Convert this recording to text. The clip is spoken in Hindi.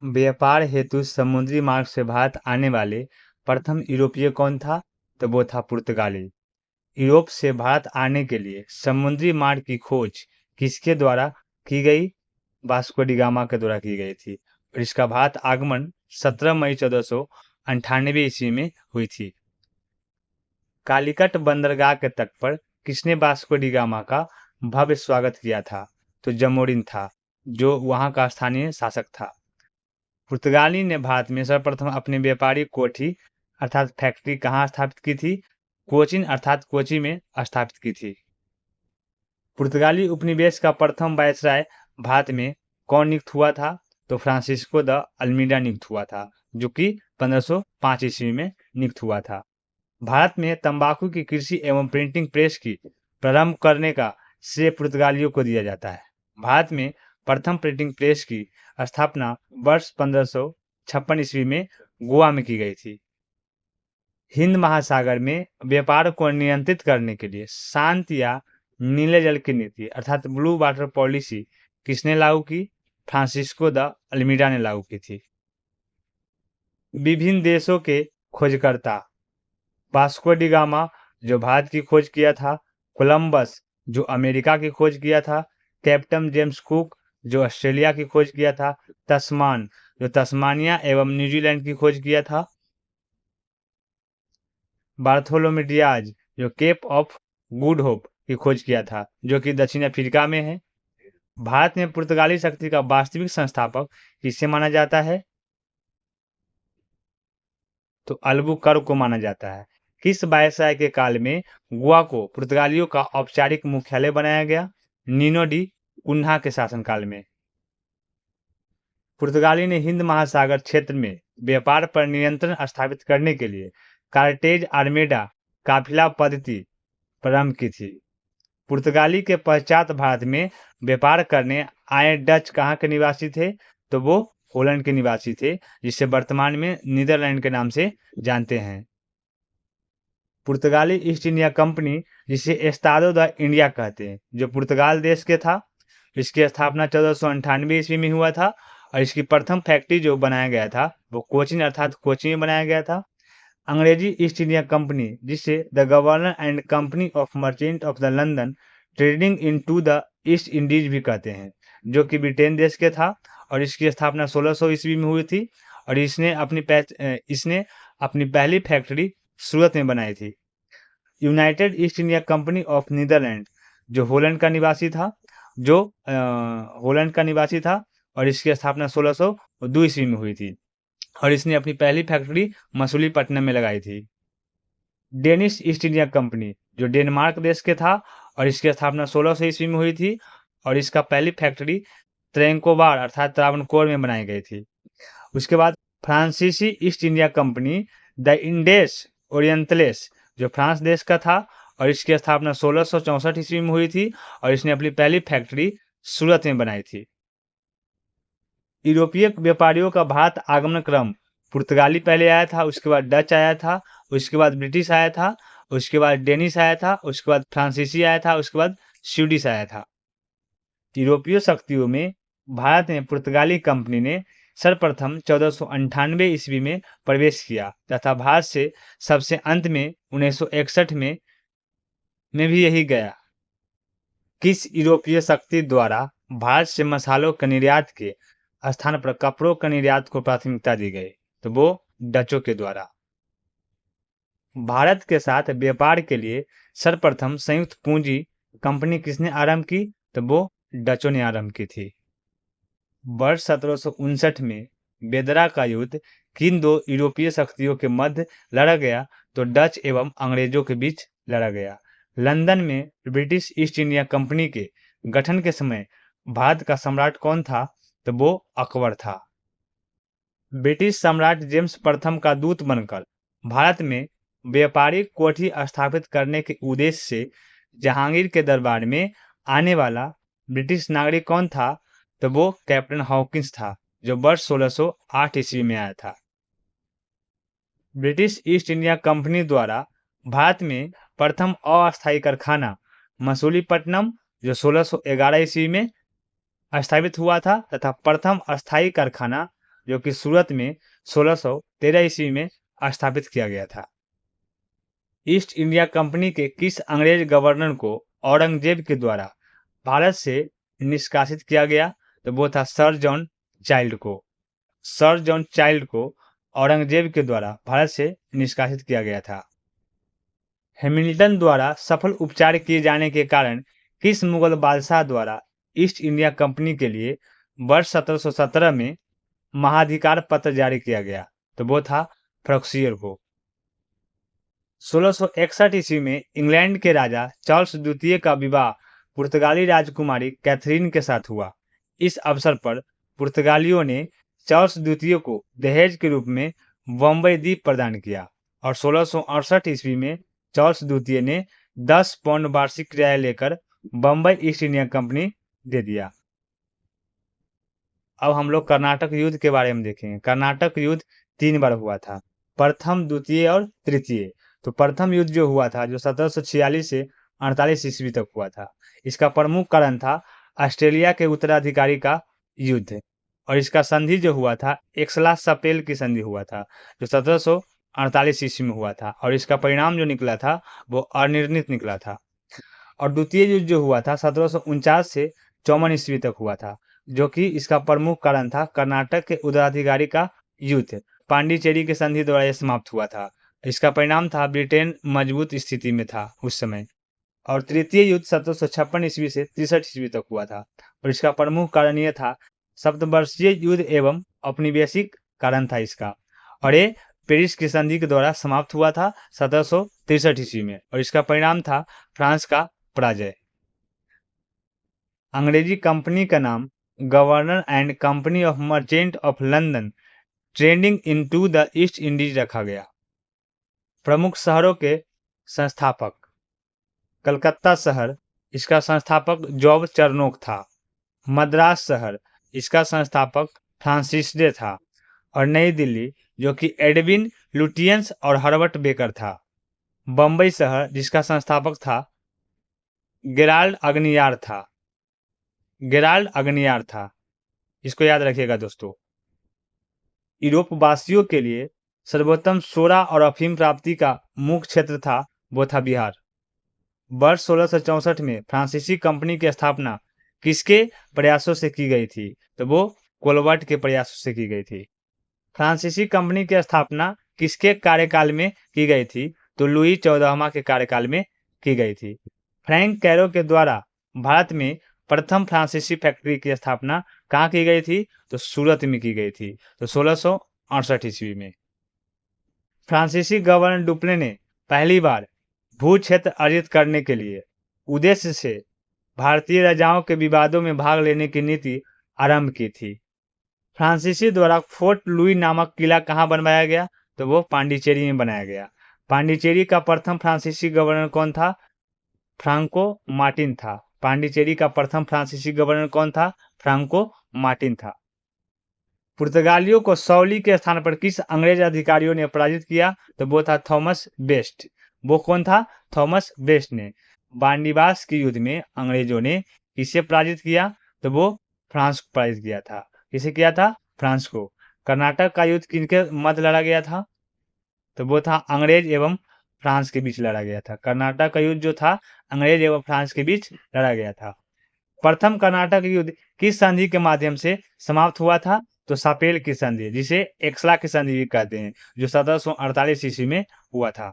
व्यापार हेतु समुद्री मार्ग से भारत आने वाले प्रथम यूरोपीय कौन था? तो वो था पुर्तगाली। यूरोप से भारत आने के लिए समुद्री मार्ग की खोज किसके द्वारा की गई? वास्को डी गामा के द्वारा की गई थी और इसका भारत आगमन 17 मई 1498 ईस्वी में हुई थी। कालीकट बंदरगाह के तट पर किसने वास्को डी गामा का भव्य स्वागत किया था? तो जमोरिन था, जो वहां का स्थानीय शासक था। पुर्तगाली ने भारत में सर्वप्रथम अपनी व्यापारिक कोठी अर्थात फैक्ट्री कहाँ स्थापित की थी? कोचीन अर्थात कोची में स्थापित की थी। पुर्तगाली उपनिवेश का प्रथम वायसराय भारत में कौन नियुक्त हुआ था? तो फ्रांसिस्को द अल्मीडा नियुक्त हुआ था, जो कि 1505 ईस्वी में नियुक्त हुआ था। भारत में तंबाकू की कृषि एवं प्रिंटिंग प्रेस की प्रारंभ करने का श्रेय पुर्तगालियों को दिया जाता है। भारत में प्रथम प्रिंटिंग प्रेस की स्थापना वर्ष 1556 ईस्वी में गोवा में की गई थी। हिंद महासागर में व्यापार को नियंत्रित करने के लिए शांत या नीले जल की नीति अर्थात ब्लू वाटर पॉलिसी किसने लागू की? फ्रांसिस्को द अल्मीडा ने लागू की थी। विभिन्न देशों के खोजकर्ता वास्को डी गामा जो भारत की खोज किया था, कोलंबस जो अमेरिका की खोज किया था, कैप्टन जेम्स कुक जो ऑस्ट्रेलिया की खोज किया था, तस्मान जो तस्मानिया एवं न्यूजीलैंड की खोज किया था, बार्थोलोमे डियाज जो केप ऑफ गुड होप की खोज किया था, जो कि दक्षिण अफ्रीका में है। भारत में पुर्तगाली शक्ति का वास्तविक संस्थापक किसे माना जाता है? तो अल्बुकर्क को माना जाता है। किस वायसराय के काल में गोवा को पुर्तगालियों का औपचारिक मुख्यालय बनाया गया? नीनो डी कुन्हा के शासनकाल में। पुर्तगाली ने हिंद महासागर क्षेत्र में व्यापार पर नियंत्रण स्थापित करने के लिए कार्टेज आर्मेडा काफिला पद्धति प्रारंभ की थी। पुर्तगाली के पश्चात भारत में व्यापार करने आए डच कहाँ के निवासी थे? तो वो होलैंड के निवासी थे, जिसे वर्तमान में नीदरलैंड के नाम से जानते हैं। पुर्तगाली ईस्ट इंडिया कंपनी, जिसे एस्तादो द इंडिया कहते हैं, जो पुर्तगाल देश के था। इसकी स्थापना 1498 ईस्वी में हुआ था और इसकी प्रथम फैक्ट्री जो बनाया गया था वो कोचीन अर्थात कोची में बनाया गया था। अंग्रेजी ईस्ट इंडिया कंपनी, जिसे the governor and company of merchant of the London trading into the East Indies भी कहते हैं, जो कि ब्रिटेन देश के था और इसकी स्थापना 1600 ईस्वी में हुई थी और इसने अपनी पहली फैक्ट्री सूरत में बनाई थी। United East India Company of Netherland जो होलैंड का निवासी था और इसकी स्थापना 1602 ईस्वी में हुई थी और इसने अपनी पहली फैक्ट्री मसूलीपट्टनम में लगाई थी। डेनिश ईस्ट इंडिया कंपनी जो डेनमार्क देश के था और इसकी स्थापना 1600 ईस्वी में हुई थी और इसका पहली फैक्ट्री त्रैंकोबार अर्थात त्रावणकोर में बनाई गई थी। उसके बाद फ्रांसीसी ईस्ट इंडिया कंपनी द इंडेस ओरिएंटलेस जो फ्रांस देश का था और इसकी स्थापना 1664 ईस्वी में हुई थी और इसने अपनी पहली फैक्ट्री सूरत में बनाई थी। यूरोपीय व्यापारियों का भारत आगमन क्रम पुर्तगाली पहले आया था, उसके बाद डच आया था, उसके बाद ब्रिटिश आया था, उसके बाद डेनिश आया था, उसके बाद फ्रांसीसी आया था, उसके बाद स्वीडिश आया था। यूरोपीय शक्तियों में भारत में पुर्तगाली कंपनी ने सर्वप्रथम 1498 ईस्वी में प्रवेश किया तथा भारत से सबसे अंत में 1961 में भी यही गया। किस यूरोपीय शक्ति द्वारा भारत से मसालों के निर्यात के स्थान पर कपड़ों के निर्यात को प्राथमिकता दी गई? तो वो डचों के द्वारा। भारत के साथ व्यापार के लिए सर्वप्रथम संयुक्त पूंजी कंपनी किसने आरंभ की? तो वो डचों ने आरंभ की थी। वर्ष 1759 में बेदरा का युद्ध किन दो यूरोपीय शक्तियों के मध्य लड़ा गया? तो डच एवं अंग्रेजों के बीच लड़ा गया। लंदन में ब्रिटिश ईस्ट इंडिया कंपनी के गठन के समय भारत का सम्राट कौन था? तो वो अकबर था। ब्रिटिश सम्राट जेम्स प्रथम का दूत बनकर भारत में व्यापारिक कोठी स्थापित करने के उद्देश्य से जहांगीर के दरबार में आने वाला ब्रिटिश नागरिक कौन था? तो वो कैप्टन हॉकिंस था, जो वर्ष 1608 ईस्वी में आया था। ब्रिटिश ईस्ट इंडिया कंपनी द्वारा भारत में प्रथम अस्थायी कारखाना मसूलीपट्टनम जो 1611 ईस्वी में स्थापित हुआ था तथा प्रथम अस्थायी कारखाना जो कि सूरत में 1613 ईस्वी में स्थापित किया गया था। ईस्ट इंडिया कंपनी के किस अंग्रेज गवर्नर को औरंगजेब के द्वारा भारत से निष्कासित किया गया? तो वो था सर जॉन चाइल्ड को। सर जॉन चाइल्ड को औरंगजेब के द्वारा भारत से निष्कासित किया गया था। हैमिल्टन द्वारा सफल उपचार किए जाने के कारण किस मुगल बादशाह द्वारा ईस्ट इंडिया कंपनी के लिए वर्ष 1717 में महाधिकार पत्र जारी किया गया? तो वो था फ्रक्सियर को। 1661 ईस्वी में इंग्लैंड के राजा चार्ल्स द्वितीय का विवाह पुर्तगाली राजकुमारी कैथरीन के साथ हुआ। इस अवसर पर पुर्तगालियों ने चार्ल्स द्वितीय को दहेज के रूप में बम्बई द्वीप प्रदान किया और 1668 ईस्वी में चार्ल्स द्वितीय ने 10 पाउंड वार्षिक किराया लेकर बम्बई ईस्ट इंडिया कंपनी दे दिया। अब हम लोग कर्नाटक युद्ध के बारे में देखेंगे। कर्नाटक युद्ध 3 बार हुआ था, प्रथम, द्वितीय और तृतीय। तो प्रथम युद्ध जो हुआ था जो 1746 से 48 ईस्वी तक हुआ था, इसका प्रमुख कारण था ऑस्ट्रेलिया के उत्तराधिकारी का युद्ध, और इसका संधि जो हुआ था एक्सला सपेल की संधि हुआ था जो 1748 ईस्वी में हुआ था, और इसका परिणाम जो निकला था वो अनिर्णित निकला था। और द्वितीय युद्ध जो हुआ था 1749 से 54 ईस्वी तक हुआ था, जो कि इसका प्रमुख कारण था कर्नाटक के उत्तराधिकारी का युद्ध। पांडिचेरी के संधि द्वारा यह समाप्त हुआ था। इसका परिणाम था ब्रिटेन मजबूत स्थिति में था उस समय। और तृतीय युद्ध 1756 ईस्वी से 63 ईस्वी तक हुआ था, और इसका प्रमुख कारण यह था सप्तवर्षीय युद्ध एवं औपनिवेशिक कारण था इसका, और ये पेरिस की संधि के द्वारा समाप्त हुआ था 1763 ईस्वी में, और इसका परिणाम था फ्रांस का पराजय। अंग्रेजी कंपनी का नाम governor and company of merchant of London trading into the East Indies रखा गया। प्रमुख शहरों के संस्थापक, कलकत्ता शहर, इसका संस्थापक जॉब चरनोक था। मद्रास शहर, इसका संस्थापक फ्रांसिस डे था। और नई दिल्ली, जो कि एडविन लुटियंस और हर्बर्ट बेकर था। बम्बई शहर, जिसका संस्थापक था गेराल्ड अग्नियार था। गेराल्ड अग्नियार था, इसको याद रखिएगा दोस्तों। यूरोप वासियों के लिए सर्वोत्तम सोरा और अफीम प्राप्ति का मुख्य क्षेत्र था वो था बिहार। वर्ष 1664 में फ्रांसीसी कंपनी की स्थापना किसके प्रयासों से की गई थी? तो वो कोलवर्ट के प्रयासों से की गई थी। फ्रांसीसी कंपनी की स्थापना किसके कार्यकाल में की गई थी? तो लुई 14वां के कार्यकाल में की गई थी। फ्रैंक कैरो के द्वारा भारत में प्रथम फ्रांसीसी फैक्ट्री की स्थापना कहाँ की गई थी? तो सूरत में की गई थी, तो 1668 ईस्वी में। फ्रांसीसी गवर्नर डुप्ले ने पहली बार भू क्षेत्र अर्जित करने के लिए उद्देश्य से भारतीय राजाओं के विवादों में भाग लेने की नीति आरंभ की थी। फ्रांसीसी द्वारा फोर्ट लुई नामक किला कहाँ बनवाया गया? तो वो पांडिचेरी में बनाया गया। पांडिचेरी का प्रथम फ्रांसीसी गवर्नर कौन था? फ्रांको मार्टिन था। पांडिचेरी का प्रथम फ्रांसीसी गवर्नर कौन था? फ्रांको मार्टिन था। पुर्तगालियों को सौली के स्थान पर किस अंग्रेज अधिकारियों ने पराजित किया? तो वो था थॉमस बेस्ट। वो कौन था? थॉमस बेस्ट ने। बांडीबास के युद्ध में अंग्रेजों ने किसे पराजित किया? तो वो फ्रांस को पराजित किया था। किसे किया था? फ्रांस को। कर्नाटक का युद्ध किनके मध्य लड़ा गया था? तो वो था अंग्रेज एवं फ्रांस के बीच लड़ा गया था। कर्नाटक का युद्ध जो था अंग्रेज एवं फ्रांस के बीच लड़ा गया था। प्रथम कर्नाटक युद्ध किस संधि के माध्यम से समाप्त हुआ था? तो सापेल की संधि, जिसे एक्सला की संधि भी कहते हैं, जो 1748 ईस्वी में हुआ था।